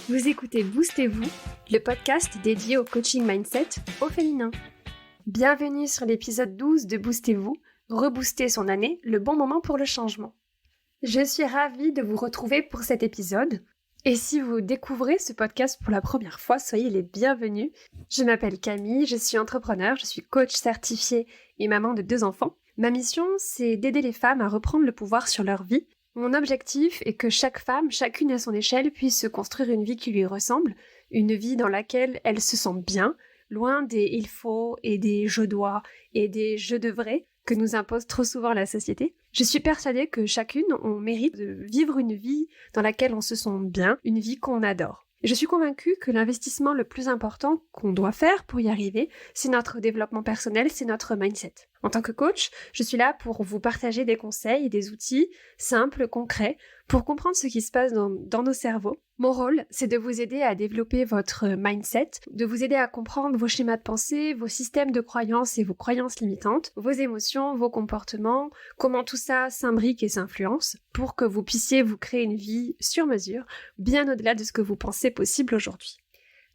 Vous écoutez Boostez-vous, le podcast dédié au coaching mindset au féminin. Bienvenue sur l'épisode 12 de Boostez-vous, rebooster son année, le bon moment pour le changement. Je suis ravie de vous retrouver pour cet épisode. Et si vous découvrez ce podcast pour la première fois, soyez les bienvenus. Je m'appelle Camille, je suis entrepreneur, je suis coach certifiée et maman de 2 enfants. Ma mission, c'est d'aider les femmes à reprendre le pouvoir sur leur vie. Mon objectif est que chaque femme, chacune à son échelle, puisse se construire une vie qui lui ressemble, une vie dans laquelle elle se sent bien, loin des « il faut » et des « je dois » et des « je devrais » que nous impose trop souvent la société. Je suis persuadée que chacune, on mérite de vivre une vie dans laquelle on se sent bien, une vie qu'on adore. Je suis convaincue que l'investissement le plus important qu'on doit faire pour y arriver, c'est notre développement personnel, c'est notre mindset. En tant que coach, je suis là pour vous partager des conseils et des outils simples, concrets, pour comprendre ce qui se passe dans nos cerveaux. Mon rôle, c'est de vous aider à développer votre mindset, de vous aider à comprendre vos schémas de pensée, vos systèmes de croyances et vos croyances limitantes, vos émotions, vos comportements, comment tout ça s'imbrique et s'influence, pour que vous puissiez vous créer une vie sur mesure, bien au-delà de ce que vous pensez possible aujourd'hui.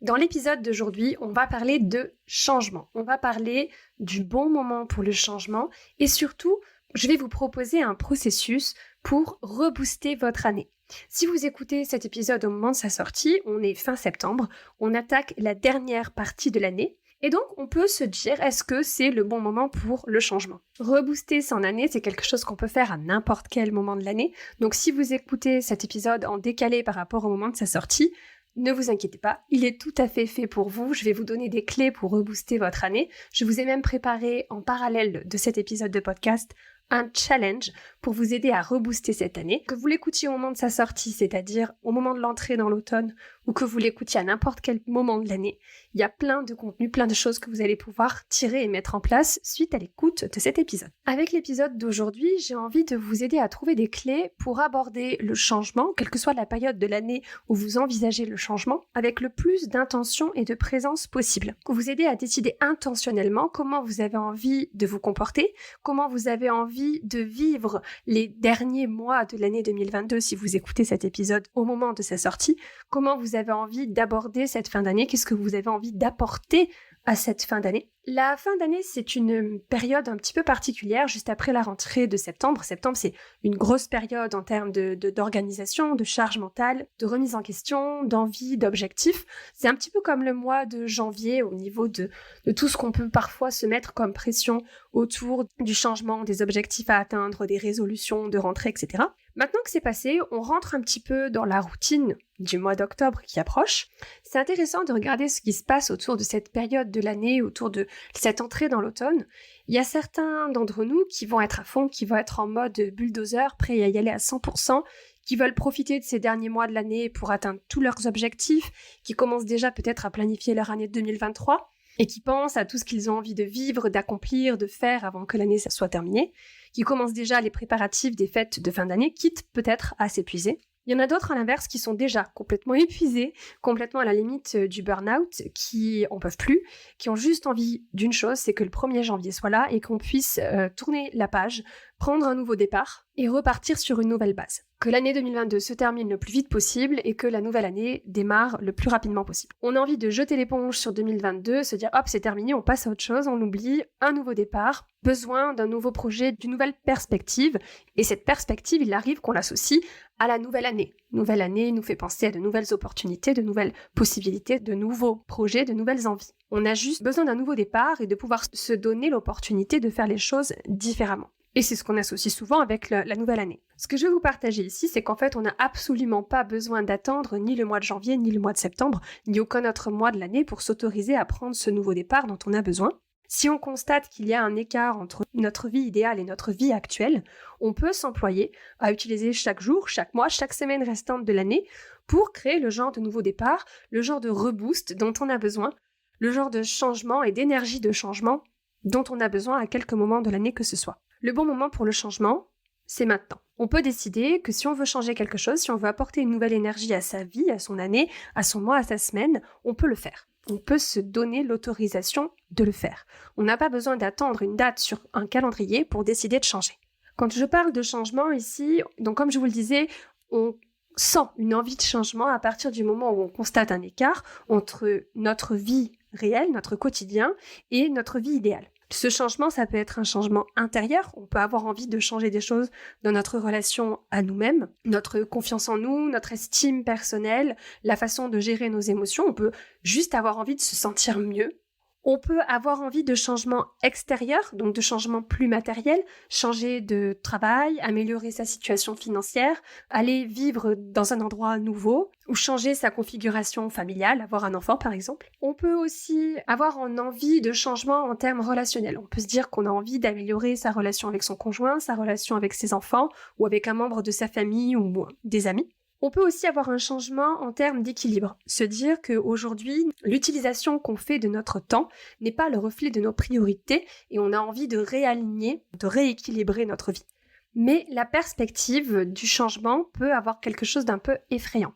Dans l'épisode d'aujourd'hui, on va parler de changement. On va parler du bon moment pour le changement et surtout, je vais vous proposer un processus pour rebooster votre année. Si vous écoutez cet épisode au moment de sa sortie, on est fin septembre, on attaque la dernière partie de l'année et donc on peut se dire est-ce que c'est le bon moment pour le changement. Rebooster son année, c'est quelque chose qu'on peut faire à n'importe quel moment de l'année. Donc si vous écoutez cet épisode en décalé par rapport au moment de sa sortie, ne vous inquiétez pas, il est tout à fait fait pour vous. Je vais vous donner des clés pour rebooster votre année. Je vous ai même préparé en parallèle de cet épisode de podcast un challenge pour vous aider à rebooster cette année. Que vous l'écoutiez au moment de sa sortie, c'est-à-dire au moment de l'entrée dans l'automne, ou que vous l'écoutiez à n'importe quel moment de l'année, il y a plein de contenus, plein de choses que vous allez pouvoir tirer et mettre en place suite à l'écoute de cet épisode. Avec l'épisode d'aujourd'hui, j'ai envie de vous aider à trouver des clés pour aborder le changement, quelle que soit la période de l'année où vous envisagez le changement, avec le plus d'intention et de présence possible. Vous aider à décider intentionnellement comment vous avez envie de vous comporter, comment vous avez envie de vivre les derniers mois de l'année 2022 si vous écoutez cet épisode au moment de sa sortie, comment vous avez envie d'aborder cette fin d'année, qu'est-ce que vous avez envie d'apporter à cette fin d'année. La fin d'année, c'est une période un petit peu particulière, juste après la rentrée de septembre. Septembre, c'est une grosse période en termes d'organisation, de charge mentale, de remise en question, d'envie, d'objectifs. C'est un petit peu comme le mois de janvier au niveau de tout ce qu'on peut parfois se mettre comme pression autour du changement, des objectifs à atteindre, des résolutions de rentrée, etc. Maintenant que c'est passé, on rentre un petit peu dans la routine du mois d'octobre qui approche. C'est intéressant de regarder ce qui se passe autour de cette période de l'année, autour de cette entrée dans l'automne. Il y a certains d'entre nous qui vont être à fond, qui vont être en mode bulldozer, prêts à y aller à 100%, qui veulent profiter de ces derniers mois de l'année pour atteindre tous leurs objectifs, qui commencent déjà peut-être à planifier leur année 2023 et qui pensent à tout ce qu'ils ont envie de vivre, d'accomplir, de faire avant que l'année soit terminée, qui commencent déjà les préparatifs des fêtes de fin d'année, quitte peut-être à s'épuiser. Il y en a d'autres à l'inverse qui sont déjà complètement épuisés, complètement à la limite du burn-out, qui en peuvent plus, qui ont juste envie d'une chose, c'est que le 1er janvier soit là et qu'on puisse tourner la page, prendre un nouveau départ et repartir sur une nouvelle base. Que l'année 2022 se termine le plus vite possible et que la nouvelle année démarre le plus rapidement possible. On a envie de jeter l'éponge sur 2022, se dire hop c'est terminé, on passe à autre chose, on oublie, un nouveau départ, besoin d'un nouveau projet, d'une nouvelle perspective, et cette perspective il arrive qu'on l'associe à la nouvelle année. Nouvelle année nous fait penser à de nouvelles opportunités, de nouvelles possibilités, de nouveaux projets, de nouvelles envies. On a juste besoin d'un nouveau départ et de pouvoir se donner l'opportunité de faire les choses différemment. Et c'est ce qu'on associe souvent avec la nouvelle année. Ce que je vais vous partager ici, c'est qu'en fait, on n'a absolument pas besoin d'attendre ni le mois de janvier, ni le mois de septembre, ni aucun autre mois de l'année pour s'autoriser à prendre ce nouveau départ dont on a besoin. Si on constate qu'il y a un écart entre notre vie idéale et notre vie actuelle, on peut s'employer à utiliser chaque jour, chaque mois, chaque semaine restante de l'année pour créer le genre de nouveau départ, le genre de reboost dont on a besoin, le genre de changement et d'énergie de changement dont on a besoin à quelques moments de l'année que ce soit. Le bon moment pour le changement, c'est maintenant. On peut décider que si on veut changer quelque chose, si on veut apporter une nouvelle énergie à sa vie, à son année, à son mois, à sa semaine, on peut le faire. On peut se donner l'autorisation de le faire. On n'a pas besoin d'attendre une date sur un calendrier pour décider de changer. Quand je parle de changement ici, donc comme je vous le disais, on sent une envie de changement à partir du moment où on constate un écart entre notre vie réelle, notre quotidien, et notre vie idéale. Ce changement, ça peut être un changement intérieur. On peut avoir envie de changer des choses dans notre relation à nous-mêmes, notre confiance en nous, notre estime personnelle, la façon de gérer nos émotions. On peut juste avoir envie de se sentir mieux. On peut avoir envie de changements extérieurs, donc de changements plus matériels, changer de travail, améliorer sa situation financière, aller vivre dans un endroit nouveau ou changer sa configuration familiale, avoir un enfant par exemple. On peut aussi avoir envie de changements en termes relationnels. On peut se dire qu'on a envie d'améliorer sa relation avec son conjoint, sa relation avec ses enfants ou avec un membre de sa famille ou des amis. On peut aussi avoir un changement en termes d'équilibre, se dire qu'aujourd'hui, l'utilisation qu'on fait de notre temps n'est pas le reflet de nos priorités et on a envie de réaligner, de rééquilibrer notre vie. Mais la perspective du changement peut avoir quelque chose d'un peu effrayant.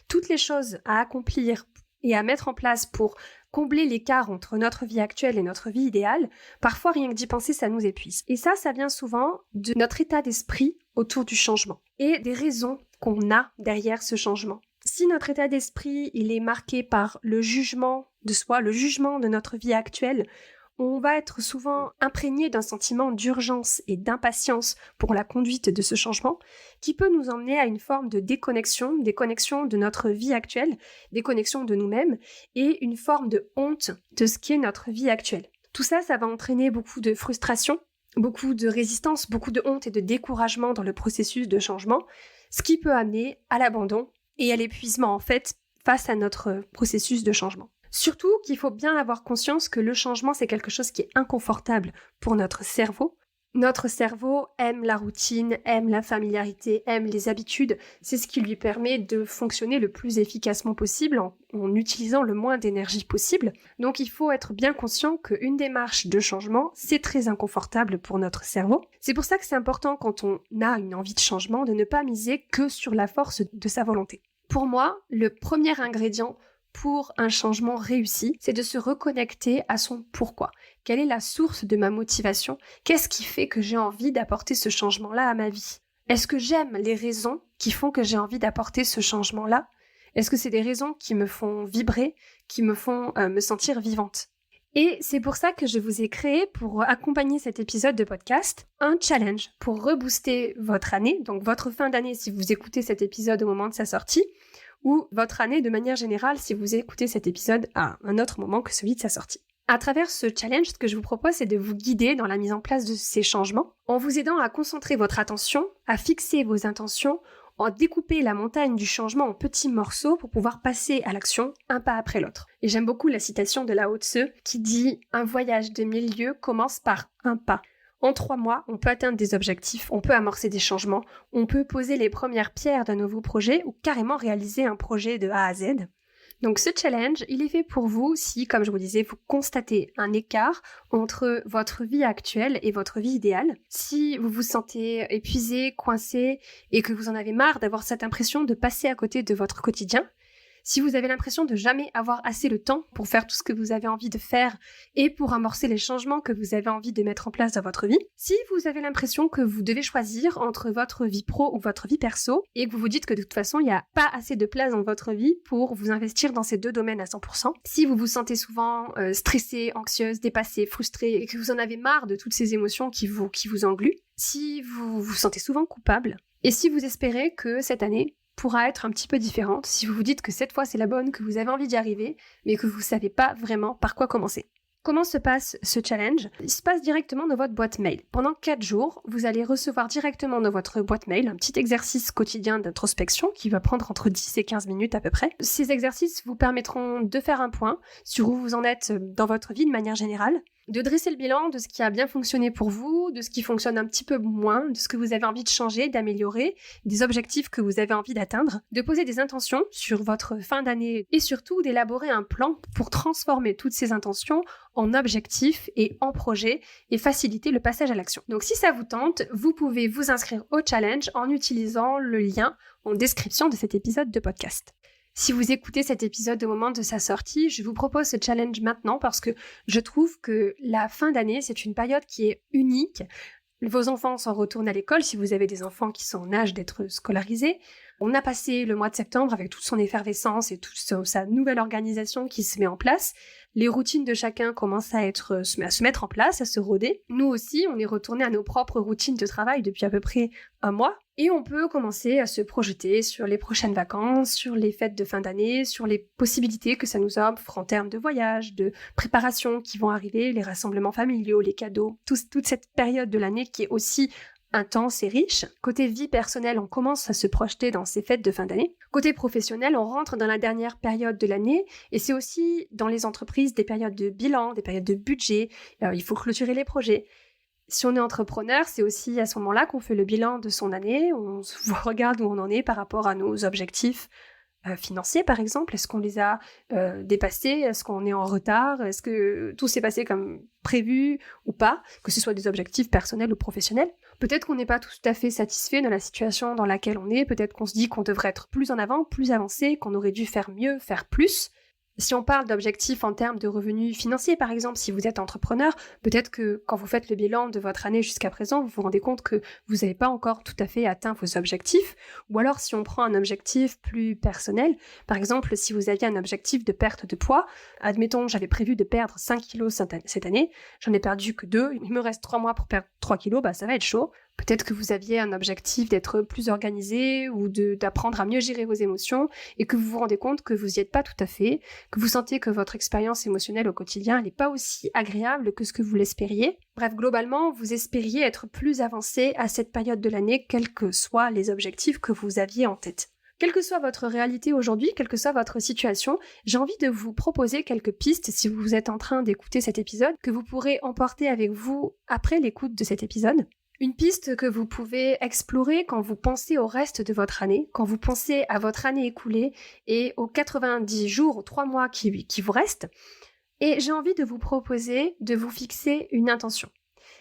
Toutes les choses à accomplir et à mettre en place pour combler l'écart entre notre vie actuelle et notre vie idéale, parfois rien que d'y penser, ça nous épuise. Et ça vient souvent de notre état d'esprit autour du changement et des raisons qu'on a derrière ce changement. Si notre état d'esprit, il est marqué par le jugement de soi, le jugement de notre vie actuelle, on va être souvent imprégné d'un sentiment d'urgence et d'impatience pour la conduite de ce changement qui peut nous emmener à une forme de déconnexion de notre vie actuelle, déconnexion de nous-mêmes et une forme de honte de ce qui est notre vie actuelle. Tout ça, ça va entraîner beaucoup de frustration, beaucoup de résistance, beaucoup de honte et de découragement dans le processus de changement, ce qui peut amener à l'abandon et à l'épuisement en fait face à notre processus de changement. Surtout qu'il faut bien avoir conscience que le changement, c'est quelque chose qui est inconfortable pour notre cerveau. Notre cerveau aime la routine, aime la familiarité, aime les habitudes. C'est ce qui lui permet de fonctionner le plus efficacement possible en utilisant le moins d'énergie possible. Donc il faut être bien conscient qu'une démarche de changement, c'est très inconfortable pour notre cerveau. C'est pour ça que c'est important quand on a une envie de changement de ne pas miser que sur la force de sa volonté. Pour moi, le premier ingrédient pour un changement réussi, c'est de se reconnecter à son pourquoi. Quelle est la source de ma motivation? Qu'est-ce qui fait que j'ai envie d'apporter ce changement-là à ma vie? Est-ce que j'aime les raisons qui font que j'ai envie d'apporter ce changement-là? Est-ce que c'est des raisons qui me font vibrer, qui me font me sentir vivante? Et c'est pour ça que je vous ai créé, pour accompagner cet épisode de podcast, un challenge pour rebooster votre année, donc votre fin d'année si vous écoutez cet épisode au moment de sa sortie, ou votre année de manière générale si vous écoutez cet épisode à un autre moment que celui de sa sortie. À travers ce challenge, ce que je vous propose, c'est de vous guider dans la mise en place de ces changements, en vous aidant à concentrer votre attention, à fixer vos intentions, en découper la montagne du changement en petits morceaux pour pouvoir passer à l'action un pas après l'autre. Et j'aime beaucoup la citation de Lao Tzu qui dit « Un voyage de 1000 lieues commence par un pas ». En 3 mois, on peut atteindre des objectifs, on peut amorcer des changements, on peut poser les premières pierres d'un nouveau projet ou carrément réaliser un projet de A à Z. Donc ce challenge, il est fait pour vous si, comme je vous disais, vous constatez un écart entre votre vie actuelle et votre vie idéale. Si vous vous sentez épuisé, coincé et que vous en avez marre d'avoir cette impression de passer à côté de votre quotidien. Si vous avez l'impression de jamais avoir assez le temps pour faire tout ce que vous avez envie de faire et pour amorcer les changements que vous avez envie de mettre en place dans votre vie. Si vous avez l'impression que vous devez choisir entre votre vie pro ou votre vie perso et que vous vous dites que de toute façon il n'y a pas assez de place dans votre vie pour vous investir dans ces deux domaines à 100%. Si vous vous sentez souvent stressé, anxieuse, dépassé, frustré et que vous en avez marre de toutes ces émotions qui vous engluent. Si vous vous sentez souvent coupable et si vous espérez que cette année pourra être un petit peu différente si vous vous dites que cette fois c'est la bonne, que vous avez envie d'y arriver, mais que vous ne savez pas vraiment par quoi commencer. Comment se passe ce challenge? Il se passe directement dans votre boîte mail. Pendant 4 jours, vous allez recevoir directement dans votre boîte mail un petit exercice quotidien d'introspection qui va prendre entre 10 et 15 minutes à peu près. Ces exercices vous permettront de faire un point sur où vous en êtes dans votre vie de manière générale, de dresser le bilan de ce qui a bien fonctionné pour vous, de ce qui fonctionne un petit peu moins, de ce que vous avez envie de changer, d'améliorer, des objectifs que vous avez envie d'atteindre, de poser des intentions sur votre fin d'année et surtout d'élaborer un plan pour transformer toutes ces intentions en objectifs et en projets et faciliter le passage à l'action. Donc si ça vous tente, vous pouvez vous inscrire au challenge en utilisant le lien en description de cet épisode de podcast. Si vous écoutez cet épisode au moment de sa sortie, je vous propose ce challenge maintenant parce que je trouve que la fin d'année, c'est une période qui est unique. Vos enfants s'en retournent à l'école si vous avez des enfants qui sont en âge d'être scolarisés. On a passé le mois de septembre avec toute son effervescence et toute sa nouvelle organisation qui se met en place. Les routines de chacun commencent à se mettre en place, à se roder. Nous aussi, on est retourné à nos propres routines de travail depuis à peu près un mois. Et on peut commencer à se projeter sur les prochaines vacances, sur les fêtes de fin d'année, sur les possibilités que ça nous offre en termes de voyage, de préparation qui vont arriver, les rassemblements familiaux, les cadeaux, toute cette période de l'année qui est aussi intense et riche. Côté vie personnelle, on commence à se projeter dans ces fêtes de fin d'année. Côté professionnel, on rentre dans la dernière période de l'année et c'est aussi dans les entreprises des périodes de bilan, des périodes de budget. Il faut clôturer les projets. Si on est entrepreneur, c'est aussi à ce moment-là qu'on fait le bilan de son année, on regarde où on en est par rapport à nos objectifs financiers par exemple. Est-ce qu'on les a dépassés? Est-ce qu'on est en retard? Est-ce que tout s'est passé comme prévu ou pas? Que ce soit des objectifs personnels ou professionnels. Peut-être qu'on n'est pas tout à fait satisfait de la situation dans laquelle on est, peut-être qu'on se dit qu'on devrait être plus en avant, plus avancé, qu'on aurait dû faire mieux, faire plus. Si on parle d'objectifs en termes de revenus financiers, par exemple, si vous êtes entrepreneur, peut-être que quand vous faites le bilan de votre année jusqu'à présent, vous vous rendez compte que vous n'avez pas encore tout à fait atteint vos objectifs. Ou alors, si on prend un objectif plus personnel, par exemple, si vous aviez un objectif de perte de poids, admettons, j'avais prévu de perdre 5 kilos cette année, j'en ai perdu que 2, il me reste 3 mois pour perdre 3 kilos, ça va être chaud. Peut-être que vous aviez un objectif d'être plus organisé ou d'apprendre à mieux gérer vos émotions et que vous vous rendez compte que vous n'y êtes pas tout à fait, que vous sentez que votre expérience émotionnelle au quotidien n'est pas aussi agréable que ce que vous l'espériez. Bref, globalement, vous espériez être plus avancé à cette période de l'année, quels que soient les objectifs que vous aviez en tête. Quelle que soit votre réalité aujourd'hui, quelle que soit votre situation, j'ai envie de vous proposer quelques pistes si vous êtes en train d'écouter cet épisode, que vous pourrez emporter avec vous après l'écoute de cet épisode. Une piste que vous pouvez explorer quand vous pensez au reste de votre année, quand vous pensez à votre année écoulée et aux 90 jours, aux 3 mois qui vous restent. Et j'ai envie de vous proposer de vous fixer une intention.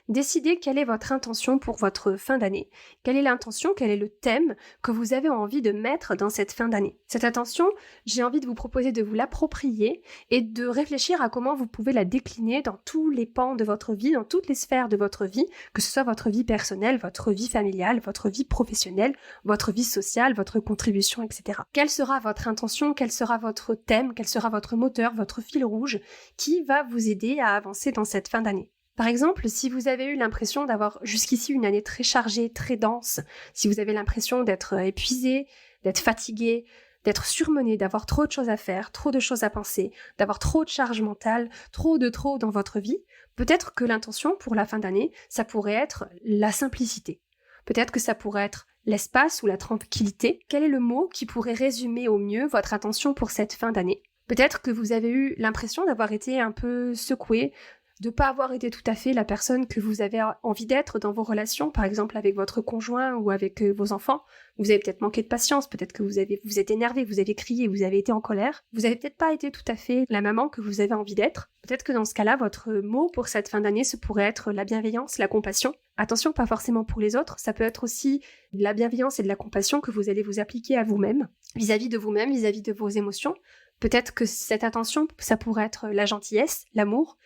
Décidez quelle est votre intention pour votre fin d'année. Quelle est l'intention, quel est le thème que vous avez envie de mettre dans cette fin d'année. Cette intention, j'ai envie de vous proposer de vous l'approprier et de réfléchir à comment vous pouvez la décliner dans tous les pans de votre vie, dans toutes les sphères de votre vie, que ce soit votre vie personnelle, votre vie familiale, votre vie professionnelle, votre vie sociale, votre contribution, etc. Quelle sera votre intention, quel sera votre thème, quel sera votre moteur, votre fil rouge qui va vous aider à avancer dans cette fin d'année. Par exemple, si vous avez eu l'impression d'avoir jusqu'ici une année très chargée, très dense, si vous avez l'impression d'être épuisé, d'être fatigué, d'être surmené, d'avoir trop de choses à faire, trop de choses à penser, d'avoir trop de charge mentale, trop dans votre vie, peut-être que l'intention pour la fin d'année, ça pourrait être la simplicité. Peut-être que ça pourrait être l'espace ou la tranquillité. Quel est le mot qui pourrait résumer au mieux votre intention pour cette fin d'année? Peut-être que vous avez eu l'impression d'avoir été un peu secoué, de ne pas avoir été tout à fait la personne que vous avez envie d'être dans vos relations, par exemple avec votre conjoint ou avec vos enfants. Vous avez peut-être manqué de patience, peut-être que vous êtes énervé, vous avez crié, vous avez été en colère. Vous n'avez peut-être pas été tout à fait la maman que vous avez envie d'être. Peut-être que dans ce cas-là, votre mot pour cette fin d'année, ce pourrait être la bienveillance, la compassion. Attention, pas forcément pour les autres, ça peut être aussi de la bienveillance et de la compassion que vous allez vous appliquer à vous-même, vis-à-vis de vous-même, vis-à-vis de vos émotions. Peut-être que cette attention, ça pourrait être la gentillesse, l'amour.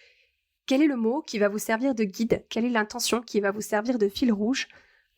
Quel est le mot qui va vous servir de guide? Quelle est l'intention qui va vous servir de fil rouge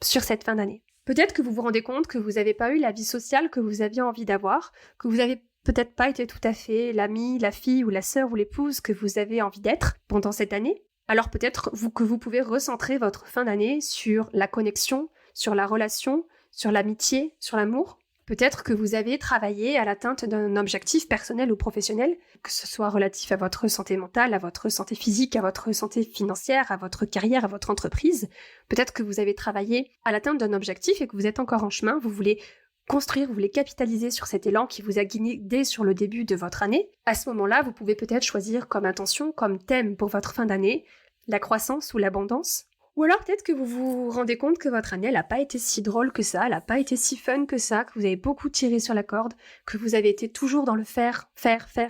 sur cette fin d'année? Peut-être que vous vous rendez compte que vous n'avez pas eu la vie sociale que vous aviez envie d'avoir, que vous n'avez peut-être pas été tout à fait l'amie, la fille ou la sœur ou l'épouse que vous avez envie d'être pendant cette année. Alors peut-être que vous pouvez recentrer votre fin d'année sur la connexion, sur la relation, sur l'amitié, sur l'amour. Peut-être que vous avez travaillé à l'atteinte d'un objectif personnel ou professionnel, que ce soit relatif à votre santé mentale, à votre santé physique, à votre santé financière, à votre carrière, à votre entreprise. Peut-être que vous avez travaillé à l'atteinte d'un objectif et que vous êtes encore en chemin, vous voulez construire, vous voulez capitaliser sur cet élan qui vous a guidé sur le début de votre année. À ce moment-là, vous pouvez peut-être choisir comme intention, comme thème pour votre fin d'année, la croissance ou l'abondance. Ou alors peut-être que vous vous rendez compte que votre année, elle n'a pas été si drôle que ça, elle n'a pas été si fun que ça, que vous avez beaucoup tiré sur la corde, que vous avez été toujours dans le faire,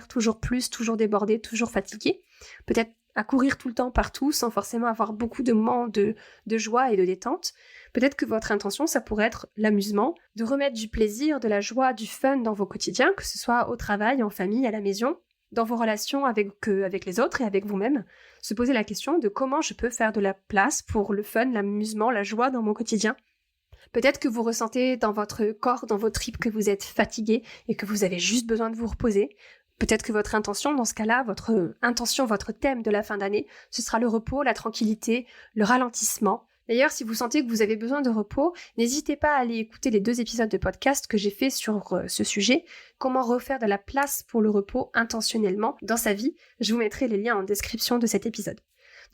toujours plus, toujours débordé, toujours fatigué. Peut-être à courir tout le temps partout, sans forcément avoir beaucoup de moments de joie et de détente. Peut-être que votre intention, ça pourrait être l'amusement, de remettre du plaisir, de la joie, du fun dans vos quotidiens, que ce soit au travail, en famille, à la maison. dans vos relations avec les autres et avec vous-même. Se poser la question de comment je peux faire de la place pour le fun, l'amusement, la joie dans mon quotidien. Peut-être que vous ressentez dans votre corps, dans vos tripes, que vous êtes fatigué et que vous avez juste besoin de vous reposer. Peut-être que votre intention, dans ce cas-là, votre thème de la fin d'année, ce sera le repos, la tranquillité, le ralentissement. D'ailleurs, si vous sentez que vous avez besoin de repos, n'hésitez pas à aller écouter les 2 épisodes de podcast que j'ai fait sur ce sujet, comment refaire de la place pour le repos intentionnellement dans sa vie. Je vous mettrai les liens en description de cet épisode.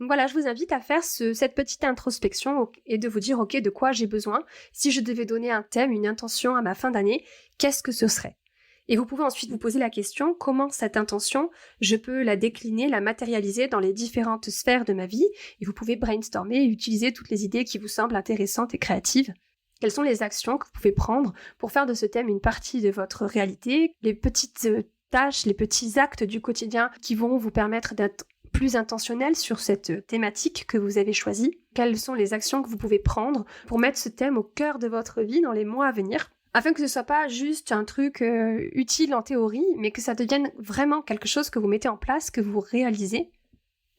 Donc voilà, je vous invite à faire cette petite introspection et de vous dire, ok, de quoi j'ai besoin? Si je devais donner un thème, une intention à ma fin d'année, qu'est-ce que ce serait? Et vous pouvez ensuite vous poser la question, comment cette intention, je peux la décliner, la matérialiser dans les différentes sphères de ma vie? Et vous pouvez brainstormer et utiliser toutes les idées qui vous semblent intéressantes et créatives. Quelles sont les actions que vous pouvez prendre pour faire de ce thème une partie de votre réalité? Les petites tâches, les petits actes du quotidien qui vont vous permettre d'être plus intentionnel sur cette thématique que vous avez choisie. Quelles sont les actions que vous pouvez prendre pour mettre ce thème au cœur de votre vie dans les mois à venir, afin que ce soit pas juste un truc utile en théorie, mais que ça devienne vraiment quelque chose que vous mettez en place, que vous réalisez.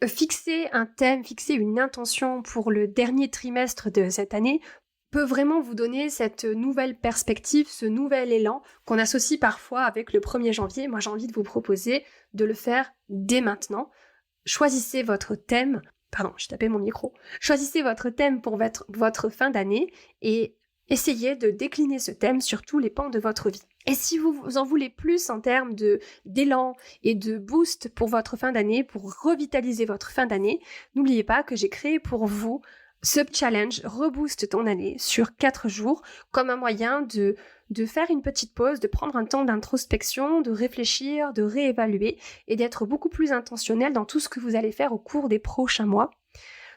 Fixer un thème, fixer une intention pour le dernier trimestre de cette année peut vraiment vous donner cette nouvelle perspective, ce nouvel élan qu'on associe parfois avec le 1er janvier. Moi, j'ai envie de vous proposer de le faire dès maintenant. Choisissez votre thème, choisissez votre thème pour votre fin d'année et essayez de décliner ce thème sur tous les pans de votre vie. Et si vous en voulez plus en termes d'élan et de boost pour votre fin d'année, pour revitaliser votre fin d'année, n'oubliez pas que j'ai créé pour vous ce challenge Reboost ton année sur 4 jours comme un moyen de faire une petite pause, de prendre un temps d'introspection, de réfléchir, de réévaluer et d'être beaucoup plus intentionnel dans tout ce que vous allez faire au cours des prochains mois.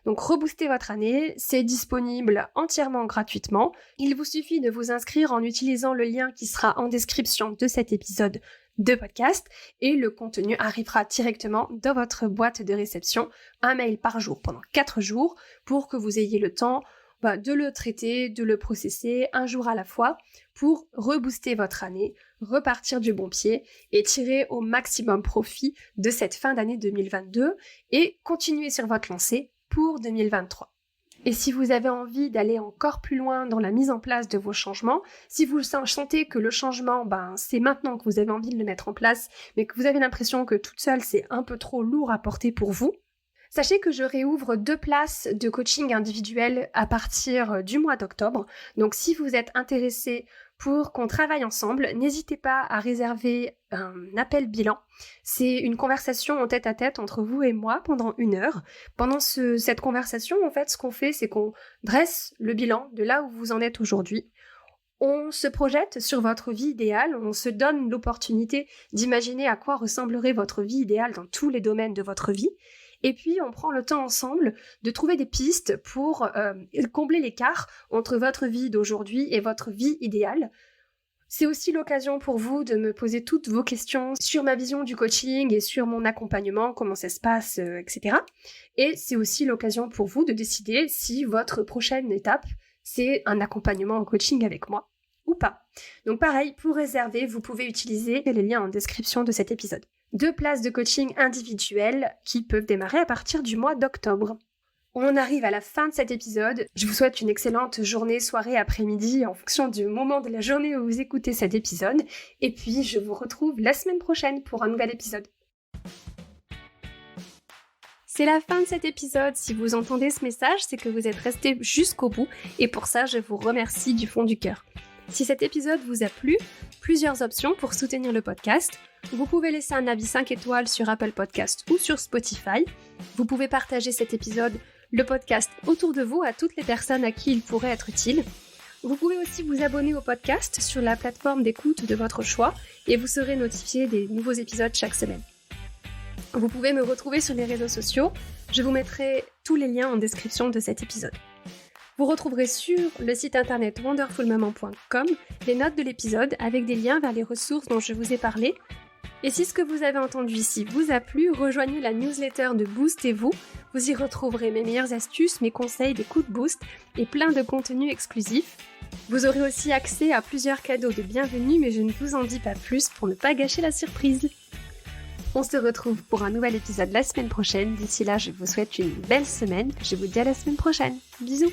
Donc rebooster votre année, c'est disponible entièrement gratuitement. Il vous suffit de vous inscrire en utilisant le lien qui sera en description de cet épisode de podcast et le contenu arrivera directement dans votre boîte de réception, un mail par jour pendant 4 jours pour que vous ayez le temps de le traiter, de le processer un jour à la fois pour rebooster votre année, repartir du bon pied et tirer au maximum profit de cette fin d'année 2022 et continuer sur votre lancée pour 2023. Et si vous avez envie d'aller encore plus loin dans la mise en place de vos changements, si vous sentez que le changement, c'est maintenant que vous avez envie de le mettre en place, mais que vous avez l'impression que toute seule c'est un peu trop lourd à porter pour vous, sachez que je réouvre 2 places de coaching individuel à partir du mois d'octobre. Donc si vous êtes intéressé pour qu'on travaille ensemble, n'hésitez pas à réserver un appel bilan. C'est une conversation en tête-à-tête entre vous et moi pendant 1 heure. Pendant cette conversation, en fait, ce qu'on fait, c'est qu'on dresse le bilan de là où vous en êtes aujourd'hui. On se projette sur votre vie idéale, on se donne l'opportunité d'imaginer à quoi ressemblerait votre vie idéale dans tous les domaines de votre vie. Et puis, on prend le temps ensemble de trouver des pistes pour combler l'écart entre votre vie d'aujourd'hui et votre vie idéale. C'est aussi l'occasion pour vous de me poser toutes vos questions sur ma vision du coaching et sur mon accompagnement, comment ça se passe, etc. Et c'est aussi l'occasion pour vous de décider si votre prochaine étape, c'est un accompagnement en coaching avec moi ou pas. Donc pareil, pour réserver, vous pouvez utiliser les liens en description de cet épisode. 2 places de coaching individuelles qui peuvent démarrer à partir du mois d'octobre. On arrive à la fin de cet épisode. Je vous souhaite une excellente journée, soirée, après-midi en fonction du moment de la journée où vous écoutez cet épisode. Et puis je vous retrouve la semaine prochaine pour un nouvel épisode. C'est la fin de cet épisode. Si vous entendez ce message, c'est que vous êtes resté jusqu'au bout et pour ça, je vous remercie du fond du cœur. Si cet épisode vous a plu, plusieurs options pour soutenir le podcast. Vous pouvez laisser un avis 5 étoiles sur Apple Podcast ou sur Spotify. Vous pouvez partager cet épisode, le podcast, autour de vous à toutes les personnes à qui il pourrait être utile. Vous pouvez aussi vous abonner au podcast sur la plateforme d'écoute de votre choix et vous serez notifié des nouveaux épisodes chaque semaine. Vous pouvez me retrouver sur les réseaux sociaux. Je vous mettrai tous les liens en description de cet épisode. Vous retrouverez sur le site internet wonderfulmaman.com les notes de l'épisode avec des liens vers les ressources dont je vous ai parlé. Et si ce que vous avez entendu ici vous a plu, rejoignez la newsletter de Boostez-vous. Vous y retrouverez mes meilleures astuces, mes conseils, des coups de boost et plein de contenus exclusifs. Vous aurez aussi accès à plusieurs cadeaux de bienvenue, mais je ne vous en dis pas plus pour ne pas gâcher la surprise. On se retrouve pour un nouvel épisode la semaine prochaine. D'ici là, je vous souhaite une belle semaine. Je vous dis à la semaine prochaine. Bisous!